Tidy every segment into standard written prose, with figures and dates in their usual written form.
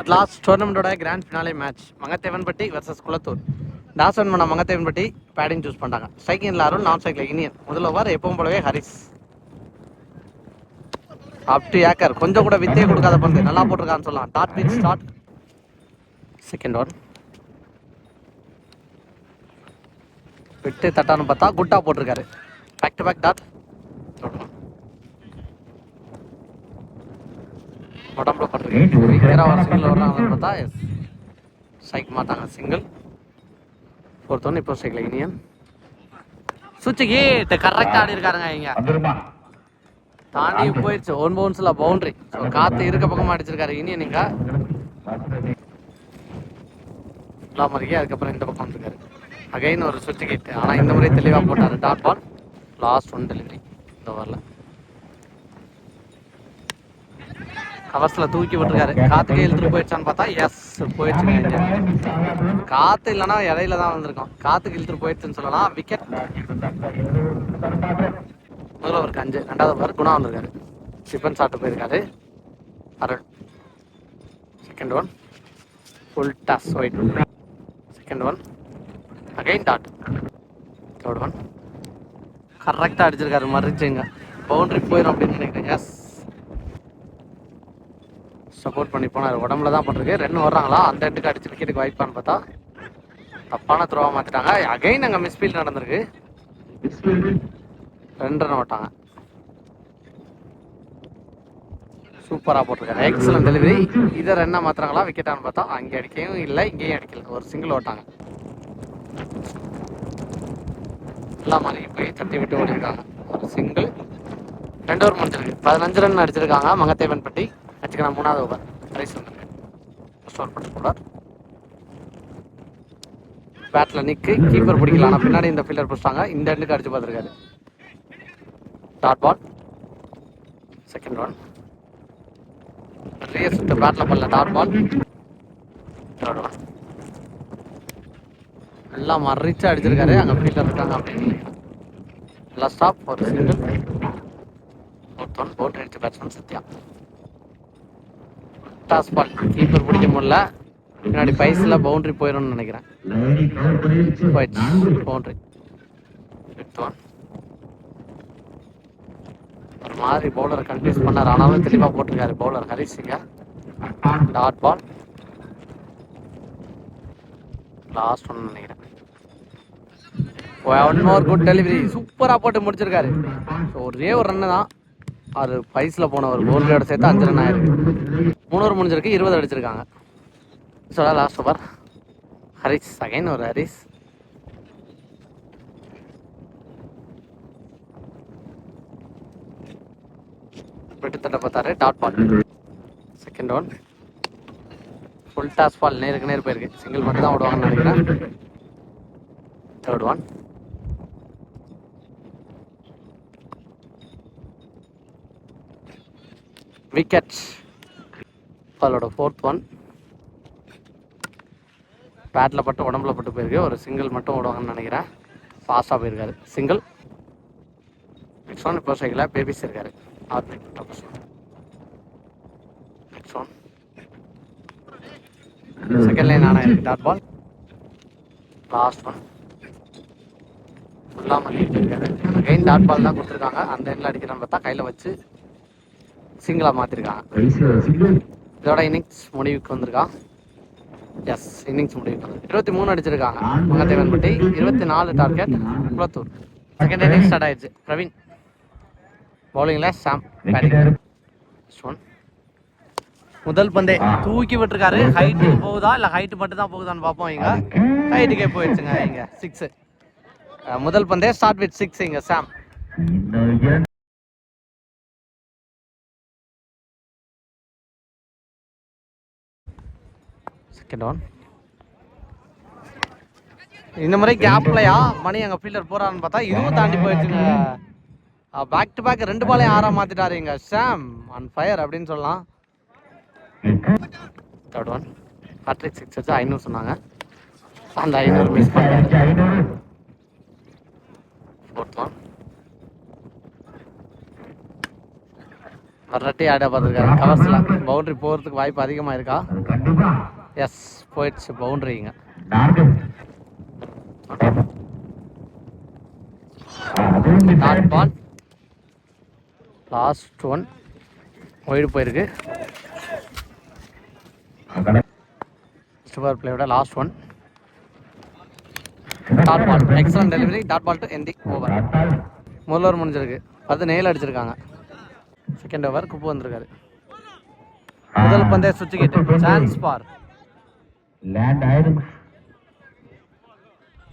At last டோர்னமெண்டோட grand finale match Mangathevanpatti versus Kulathur. Toss won பண்ண Mangathevanpatti batting choose பண்ணாங்க. ஸ்ட்ரைக்கிங்ல அருண், நான் ஸ்ட்ரைக்கில் இனியன். முதல் ஓவர் எப்பவும் போலவே ஹரிஸ். அப் டு ஏக்கர் கொஞ்சம் கூட வித்தே கொடுக்காத பந்து நல்லா போட்டிருக்கான்னு சொல்லலாம். Dot pitch start. Second over விட்டு தட்டான்னு பார்த்தா குட்டா போட்டிருக்காரு. Back to back dot. உடம்புல போட்டிருக்காரு. சிங்கிள் வர்றாங்கன்னு பார்த்தா எஸ் ஸ்ட்ரைக் மாட்டாங்க. சிங்கிள். ஃபோர்த் ஒன் இப்போ ஸ்ட்ரைக்கில் இனியன். சுவிட்ச் கேட் கரெக்டாக ஆடி இருக்காருங்க. இங்க தாண்டி போயிடுச்சு. One பவுன்ஸ்ல boundary. ஸோ காற்று இருக்க பக்கமாக அடிச்சிருக்காரு இனியன். இங்க மாதிரியே அதுக்கப்புறம் இந்த பக்கம் வந்துருக்காரு. அகைன் ஒரு சுவிட்ச் கேட். ஆனால் இந்த முறை தெளிவாக போட்டார். Dot ball. Last one delivery இந்த ஓவரில். கவர்ஸ்ல தூக்கி விட்டுருக்காரு. காத்துக்கே இழுத்துட்டு போயிடுச்சான்னு பார்த்தா எஸ் போயிடுச்சுங்க. காத்து இல்லைன்னா இடையில தான் வந்திருக்கோம். காத்துக்கு இழுத்துட்டு போயிடுச்சுன்னு சொல்லலாம். விக்கெட். முதல் ஓவருக்கு 5. ரெண்டாவது ஓவர் குணா வந்திருக்காரு. சிப்பன் சாப்பிட்டு போயிருக்காரு Arun. Second one full toss white. Second one again dot. Third one கரெக்டாக அடிச்சிருக்காரு. மறிச்சுங்க பவுண்டரி போயிடும் அப்படின்னு நினைக்கிறேன். எஸ் சப்போர்ட் பண்ணி போனார். உடம்புல தான் போட்டிருக்கு. 2 வர்றாங்களா அந்த இடத்துக்கு அடிச்சு விக்கெட்டுக்கு வாய்ப்பான்னு பார்த்தா தப்பான த்ரோவா மாற்றிட்டாங்க. அகைன் அங்கே மிஸ்ஃபீல்ட் நடந்திருக்கு. 2 ரன் ஓட்டாங்க. சூப்பராக போட்டிருக்காரு. Excellent delivery. இதை ரன்னாக மாற்றுறாங்களா விக்கெட்டான்னு பார்த்தா அங்கே அடிக்கவும் இல்லை இங்கேயும் அடிக்கல. ஒரு சிங்கிள் ஓட்டாங்க. எல்லாம் மாதிரி போய் தட்டி விட்டு ஓடிருக்காங்க. ஒரு சிங்கிள். 2 ஓவர் முடிஞ்சிருக்கு. 15 ரன் அடிச்சிருக்காங்க மங்கத்தேவன்பட்டி. வச்சுக்கலாம் 3வது ஓவர் பிரைஸ் வந்துருக்கு. ஃபர்ஸ்ட் ஓவர் போட்டு போடார். பேட்டில் நிற்கு கீப்பர் பிடிக்கலாம். ஆனால் பின்னாடி இந்த ஃபீல்டர் பிடிச்சிட்டாங்க. இந்த எண்டுக்கு அடிச்சு பார்த்துருக்காரு. Dot ball. செகண்ட் ஒன் ரேஸ் விட்டு பேட்டில் பண்ணல. Dot ball. தேர்ட் ஒன் எல்லாம் மறிச்சு அடிச்சிருக்காரு. அங்கே ஃபீல்டர் இருக்காங்க அப்படின்னு எல்லாம் ஸ்டாப். ஒரு சிங்கிள். ஃபோர்த் ஒன் போட்டு அடிச்சு batsman Sathya. Toss ball keeper பிடிக்க முடியல. பின்னாடி பைஸ்ல பவுண்டரி போயிடும்னு நினைக்கிறேன். பவுண்டரி. ஒரு மாதிரி பவுலரை கன்ஃபியூஸ் பண்ணார். ஆனாலும் தெளிவா போட்டிருக்காரு பவுலர் ஹரிஷ் சிங்க. Dot ball. லாஸ்ட் ஒன் நினைக்கிறேன். One more good delivery. சூப்பரா போட்டு முடிச்சிருக்காரு. ஒரே ஒரு ரன்னு தான். அது பைஸ்ல போன ஒரு பவுண்டரியோட சேர்த்து 5 ரன் ஆயிருக்கு. 3 ஓவர் முடிஞ்சிருக்கு. 20 அடிச்சிருக்காங்க. சொல்ல லாஸ்ட் ஓவர் ஹரிஷ். அகைன் ஒரு ஹரிஷ். விட்டு தட்ட பார்த்தாரு. Dot ball. Second one full toss ball. நேருக்கு நேர் போயிருக்கு. சிங்கிள் மட்டும் தான் விடுவாங்கன்னு நினைக்கிறேன். Third one wicket. பாலோட ஃபோர்த் ஒன் பேட்டில் பட்டு உடம்புல பட்டு போயிருக்கு. ஒரு சிங்கிள் மட்டும் விடுவாங்கன்னு நினைக்கிறேன். ஃபாஸ்ட்டாக போயிருக்காரு. சிங்கிள். நெக்ஸ்ட் ஒன் இப்போ சைக்கிள் பேபிஸ் இருக்காரு. நெக்ஸ்ட் ஒன் செகண்ட் லைன் ஆனால் இருக்கு. Dot ball. லாஸ்ட் ஒன் ஃபுல்லாக பண்ணிட்டு இருக்காரு. அகைன் டாட் பால் தான் கொடுத்துருக்காங்க. அந்த எண்ணில் அடிக்கிறான்னு பார்த்தா கையில் வச்சு சிங்கிளாக மாற்றிருக்காங்க. இதோட இன்னிங்ஸ் முடிவுக்கு வந்திருக்கான். எஸ் இன்னிங்ஸ் முடிவுக்கு வந்து 23 அடிச்சிருக்காங்க Mangathevanpatti. 24 target Kulathur. Second innings start ஆயிடுச்சு. பிரவீன் பவுலிங்கில், சாம் பேட்டிங். முதல் பந்தே தூக்கி விட்டுருக்காரு. ஹைட்டுக்கு போகுதா இல்லை ஹைட்டு மட்டும் தான் போகுதான்னு பார்ப்போம். இங்க ஹைட்டுக்கே போயிடுச்சுங்க. இங்க 6. முதல் பந்தே ஸ்டார்ட் வித் 6. இங்க சாம். செகண்ட் ஒன் இந்த முறை கேப்லையா மணி அங்கே ஃபீல்டர் போறான்னு பார்த்தா இதுவும் தாண்டி போயிடுச்சுங்க. பேக் டு பேக் 2 பாலையும் 6 மாத்திட்டாரு. இங்க சாம் ஆன் ஃபயர் அப்படின்னு சொல்லலாம். தேர்ட் ஒன் ஹாட்ரிக் 6 வச்சு 500 சொன்னாங்க. அந்த 500 மிஸ் பண்ணாரு. ஃபோர்த் ஒன் வரட்டி ஆட பார்த்துருக்காரு. கவர்ஸில் பவுண்டரி போகிறதுக்கு வாய்ப்பு அதிகமாக இருக்கா? எஸ், போயிடுச்சு பவுண்டரிங்க. Dot ball, last one wide போயிருக்கு. சூப்பர் பிளேயோட last one dot ball, excellent delivery, dot ball to end the over. முதல் ஓவர் முடிஞ்சிருக்கு, 10 நேல் அடிச்சிருக்காங்க. செகண்ட் ஓவர் குப்பு வந்திருக்காரு. முதல் பந்தே சுவிட்ச் கிட்ட சான்ஸ் பார் லேண்ட் ஆயிடும்.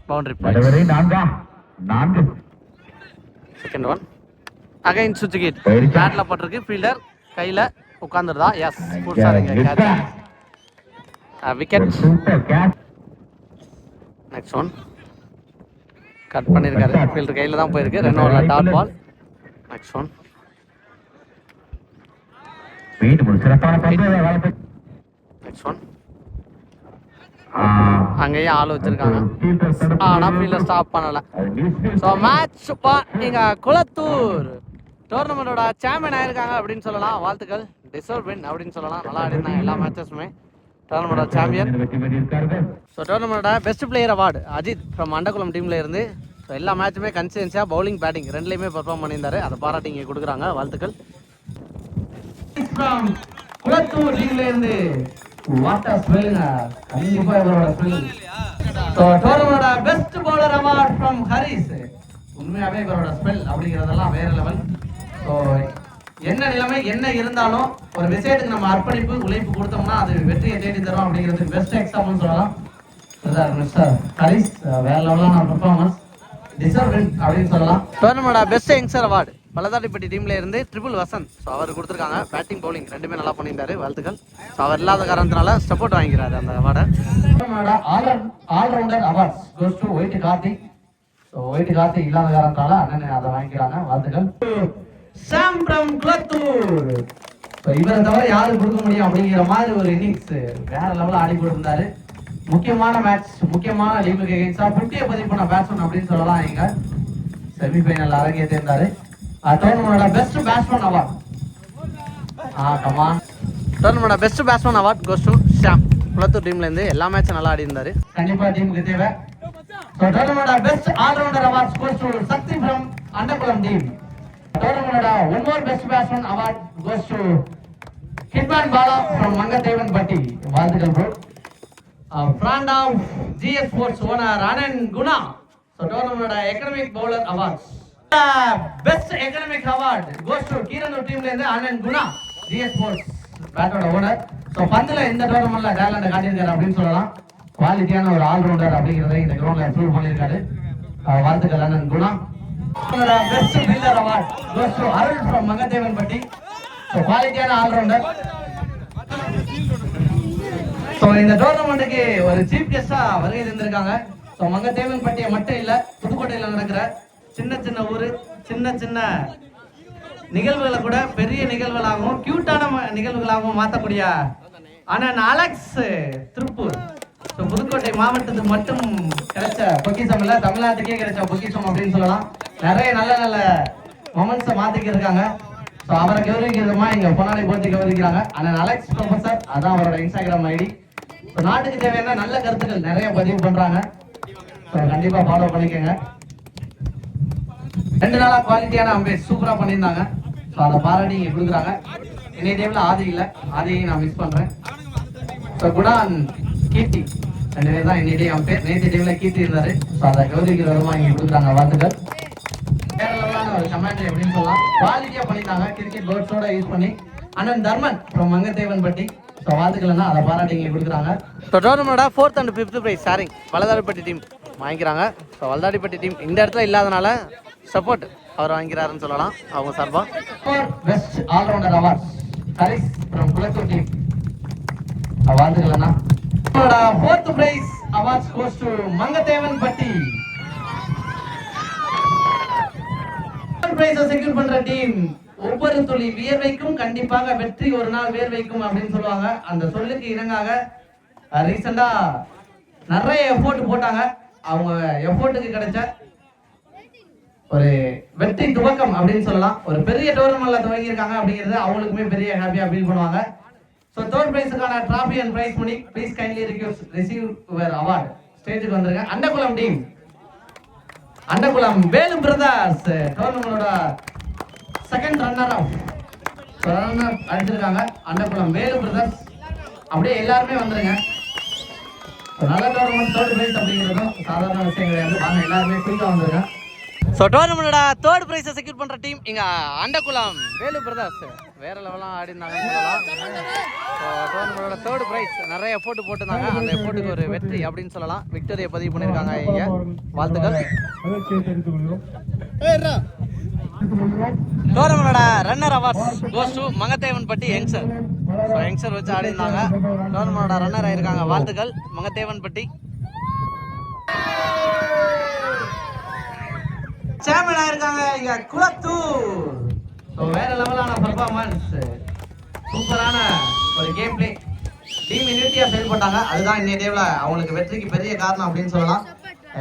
பவுண்டரி வடவரை நான்கு. செகண்ட் ஒன் அகைன் சுவிட்ச் கிட், பேட்ல பட்டிருக்கு, ஃபீல்டர் கையில உட்கார்ந்துருதா? எஸ், புடிச்சாருங்க, catch, wicket. Next one cut பண்ணிருக்காரு, ஃபீல்டர் கையில தான் போயிருக்கு. 2 ஓவர்ல dot ball. Next one next one அங்கேயும் ஆள் வச்சிருக்காங்க, ஆனா ஃபீல்டர் ஸ்டாப் பண்ணல. ஸோ மேட்ச் நீங்க குளத்தூர் டோர்னமெண்டோட சாம்பியன் ஆயிருக்காங்க அப்படின்னு சொல்லலாம். வாழ்த்துக்கள், டிசர்வ் வின் அப்படின்னு சொல்லலாம். நல்லா ஆடிருந்தாங்க எல்லா மேட்சஸுமே. டோர்னமெண்டோட சாம்பியன். ஸோ டோர்னமெண்டோட best player award Ajith from Andakulam டீம்ல இருந்து. ஸோ எல்லா மேட்சுமே கன்சிஸ்டன்சியா பவுலிங் பேட்டிங் ரெண்டுலையுமே பெர்ஃபார்ம் பண்ணியிருந்தாரு. அதை பாராட்டி இங்கே கொடுக்குறாங்க. வாழ்த்துக்கள். குளத்தூர் டீம்ல இருந்து வாட் அ ஸ்பெல்லிங், கண்டிப்பா இவரோட ஸ்பெல்லிங். ஸோ டோர்னமெண்டோட best bowler award from Haris. உண்மையாவே இவரோட ஸ்பெல் அப்படிங்கிறதெல்லாம் வேற லெவல். ஸோ என்ன நிலைமை என்ன இருந்தாலும் ஒரு விஷயத்துக்கு நம்ம அர்ப்பணிப்பு உழைப்பு கொடுத்தோம்னா அது வெற்றியை தேடி தரும் அப்படிங்கிறதுக்கு பெஸ்ட் எக்ஸாம்பிள் சொல்லலாம். மிஸ்டர் ஹரிஸ் வேற லெவலான பெர்ஃபார்மன்ஸ், டிசர்வ் வின் அப்படின்னு சொல்லலாம். டோர்னமெண்டோட பெஸ்ட் யங்ஸ்டர் அவார்டு பலதாடிப்பட்டி டீம்ல இருந்து ட்ரிபிள் வசந்த். ஸோ அவர் கொடுத்துருக்காங்க. பேட்டிங் பவுலிங் ரெண்டுமே நல்லா பண்ணியிருந்தாரு. வாழ்த்துக்கள். ஸோ அவர் இல்லாத காரணத்தினால சப்போர்ட் வாங்கிக்கிறாரு அந்த அவார்டை. All rounder awards goes to white Karthik. So white Karthik இல்லாத காரணத்தால அண்ணன் அதை வாங்கிக்கிறாங்க. வாழ்த்துக்கள். சாம் ஃப்ரம் குளத்தூர். ஸோ இவரை தவிர யாரும் கொடுக்க முடியும் அப்படிங்கிற மாதிரி ஒரு இன்னிங்ஸ் வேற லெவலில் ஆடி கொடுத்திருந்தாரு. முக்கியமான மேட்ச், முக்கியமான லீவுக்கு எகென்ஸ்டா புட்டியை பதிவு பண்ண பேட்ஸ்மேன் அப்படின்னு சொல்லலாம். இங்க செமிஃபைனல் அரங்கேற்றிருந்தாரு. டோர்னமெண்டோட பெஸ்ட் பேட்ஸ்மேன் அவார்ட், கமான், டோர்னமெண்டோட best batsman award goes to Sham. Kulathur டீம்ல இருந்து எல்லா மேட்சும் நல்லா ஆடி இருந்தாரு. கண்டிப்பா டீமுக்கு தேவை. ஸோ டோர்னமெண்டோட best all rounder award goes to Sakthi from Andakulam team. டோர்னமெண்டோட one more best batsman award goes to hitman Bala from Mangathevanpatti. வாழ்த்துக்கள் bro. Friend of GS sports owner Anand Guna. So டோர்னமெண்டோட economic bowler awards best economic award goes to Keeranur டீம்ல இருந்து Anand Guna, GS sports பேட்டோட owner. So பந்துல இந்த டோர்னமெண்ட்ல talent காட்டியிருக்காரு அப்படின்னு சொல்லலாம். குவாலிட்டியான ஒரு ஆல்ரவுண்டர் அப்படிங்கிறத இந்த கிரவுண்ட்ல ப்ரூவ் பண்ணியிருக்காரு. வாழ்த்துக்கள் Anand Guna. Best fielder award goes to Arul from Mangathevanpatti. So குவாலிட்டியான ஆல்ரவுண்டர். ஸோ இந்த டோர்னமெண்ட்டுக்கு ஒரு சீஃப் கெஸ்டா வருகை தந்திருக்காங்க. ஸோ மங்கதேவன் பட்டியை மட்டும் இல்ல, புதுக்கோட்டையில் நடக்கிற சின்ன சின்ன ஊரு சின்ன சின்ன நிகழ்வுகளை கூட பெரிய நிகழ்வுகளாகவும் கியூட்டான நிகழ்வுகளாகவும் மாற்றக்கூடிய அண்ணன் அலெக்ஸ் திருப்பூர். ஸோ புதுக்கோட்டை மாவட்டத்துக்கு மட்டும் கிடைச்ச பொக்கிஷம் இல்லை, தமிழ்நாட்டுக்கே கிடைச்ச பொக்கிஷம் அப்படின்னு சொல்லலாம். நிறைய நல்ல நல்ல மொமெண்ட்ஸை மாத்திக்க இருக்காங்க. ஸோ அவரை கௌரவிக்கிறதுமா இங்க பொன்னாடை போட்டி கௌரவிக்கிறாங்க அண்ணன் அலெக்ஸ் ப்ரொஃபசர். அதான் அவரோட இன்ஸ்டாகிராம் ஐடி. ஸோ நாட்டுக்கு தேவையான நல்ல கருத்துக்கள் நிறைய பதிவு பண்றாங்க. ஸோ கண்டிப்பா ஃபாலோ பண்ணிக்கோங்க. 2 நாளா குவாலிட்டியான அம்பேர் சூப்பரா பண்ணியிருந்தாங்க. ஸோ அதை பாராட்டி இங்க கொடுக்குறாங்க. இன்னைய டைம்ல ஆதி இல்லை, ஆதியையும் நான் மிஸ் பண்றேன். ஸோ குணான் கீர்த்தி 2 பேர் தான் இன்னைய அம்பேர். நேற்று டைம்ல கீர்த்தி இருந்தாரு. ஸோ அதை கௌரவிக்கிற விதமா இங்க கொடுக்குறாங்க. வாழ்த்துக்கள். கேரளாவான ஒரு கமாண்டரி அப்படின்னு சொல்லலாம். குவாலிட்டியா பண்ணியிருந்தாங்க. கிரிக்கெட் பேர்ட்ஸோட யூஸ் பண்ணி அண்ணன் Dharman from Mangathevanpatti. So வாழ்த்துக்கள்னா அதை பாராட்டி இங்கே கொடுக்குறாங்க. ஸோ டோர்னமெண்டோட 4th and 5th prize sharing Valathadipatti team வாங்கிக்கிறாங்க. ஸோ வலதாடிப்பட்டி டீம் இந்த இடத்துல இல்லாதனால சப்போர்ட் அவர் வாங்கிக்கிறாருன்னு சொல்லலாம் அவங்க சார்பா. Best all rounder award Haris from Kulathur team. வாழ்த்துக்கள்னா 4th prize awards goes to Mangathevanpatti. பிரைஸை செக்யூர் பண்ற டீம் ஒவ்வொரு துளி வியர்வைக்கும் கண்டிப்பாக வெற்றி ஒரு நாள் வேர்வைக்கும் அப்படின்னு சொல்லுவாங்க. அந்த சொல்லுக்கு இணங்காக ரீசெண்டா நிறைய எஃபோர்ட் போட்டாங்க. அவங்க எஃபோர்ட்டுக்கு கிடைச்ச ஒரு வெற்றி துவக்கம் அப்படின்னு சொல்லலாம். ஒரு பெரிய டோர்னமெண்ட்ல துவங்கி இருக்காங்க அப்படிங்கிறது அவங்களுக்குமே பெரிய ஹாப்பியா ஃபீல் பண்ணுவாங்க. ஸோ தேர்ட் பிரைஸுக்கான trophy and prize money please kindly receive your award. ஸ்டேஜுக்கு வந்துருங்க. அண்டகுளம் டீம், அண்டகுளம் வேலு பிரதர்ஸ் டோர்னமெண்டோட செகண்ட் ரன்னர் அப் அடிச்சிருக்காங்க. அண்டகுளம் வேலு பிரதர்ஸ் அப்படியே எல்லாருமே வந்துருங்க. நல்ல டோர்னமெண்ட் தேர்ட் பிரைஸ் அப்படிங்கிறதும் சாதாரண விஷயம் கிடையாது. வாங்க எல்லாருமே குயிக்காக வந்துருங்க. ஸோ டோர்னமெண்டோட தேர்ட் ப்ரைஸை செக்யூர் பண்ணுற டீம் இங்கே அண்டகுளம் வேலு பிரதர்ஸ் வேற லெவலாம் ஆடி இருந்தாங்கன்னு சொல்லலாம். ஸோ டோர்னமெண்டோட தேர்ட் ப்ரைஸ் நிறைய எஃபோர்ட் போட்டிருந்தாங்க. அந்த எஃபோர்ட்டுக்கு ஒரு வெற்றி அப்படின்னு சொல்லலாம். விக்டரியை பதிவு பண்ணியிருக்காங்க. இங்கே வாழ்த்துக்கள். டோர்னமெண்டோட runner awards goes to Mangathevanpatti youngster. So youngster வச்சு ஆடி இருந்தாங்க. டோர்னமெண்டோட ரன்னர் ஆயிருக்காங்க. வாழ்த்துக்கள் மங்கத்தேவன்பட்டி. சாம்பியன் ஆயிருக்காங்க இங்க குளத்தூர். ஸோ வேற லெவலான பர்ஃபார்மன்ஸ், சூப்பரான ஒரு கேம் பிளே, டீம் யூனிட்டியா செயல்பட்டாங்க. அதுதான் இன்னைய டேவ்ல அவங்களுக்கு வெற்றிக்கு பெரிய காரணம் அப்படின்னு சொல்லலாம்.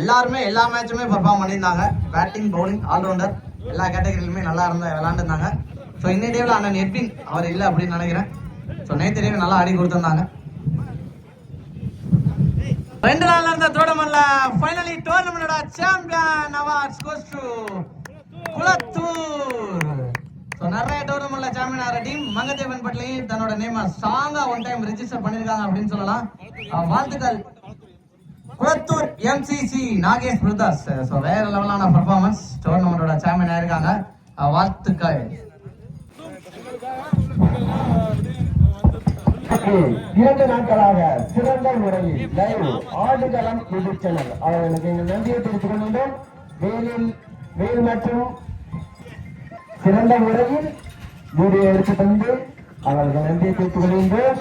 எல்லாருமே எல்லா மேட்சுமே பர்ஃபார்ம் பண்ணியிருந்தாங்க. பேட்டிங், பவுலிங், ஆல்ரவுண்டர் எல்லா கேட்டகரியிலுமே நல்லா விளையாண்டுருந்தாங்க. ஸோ இன்னைய டேவ்ல அண்ணன் எட்வின் அவர் இல்லை அப்படின்னு நினைக்கிறேன். ஸோ நேற்று டேவே நல்லா ஆடி கொடுத்துருந்தாங்க. 2 நாள்ல இருந்த டோர்னமெண்ட்ல ஃபைனலி டோர்னமெண்டோட champion awards goes to Kulathur. So நிறைய டோர்னமெண்ட்ல சாம்பியன் ஆகிற டீம் மங்கத்தேவன்பட்டிலையும் தன்னோட நேம் ஸ்ட்ராங்கா ஒன் டைம் ரெஜிஸ்டர் பண்ணிருக்காங்க அப்படின்னு சொல்லலாம். வாழ்த்துக்கள் Kulathur MCC Nagesh brothers. So வேற லெவலான பர்ஃபார்மன்ஸ், டோர்னமெண்டோட சாம்பியன் ஆயிருக்காங்க. வாழ்த்துக்கள். 2 நாட்களாக சிறந்த முறையில் லைவ் ஆடுகளம் யூடியூப் சேனல் அவர்களுக்கு எங்கள் நன்றியை தெரிவித்துக் கொண்டோம். வேல் மற்றும் சிறந்த முறையில் வீடியோ எடுத்து தந்து அவர்களுக்கு நன்றியை தெரிவித்துக் கொள்கின்றோம்.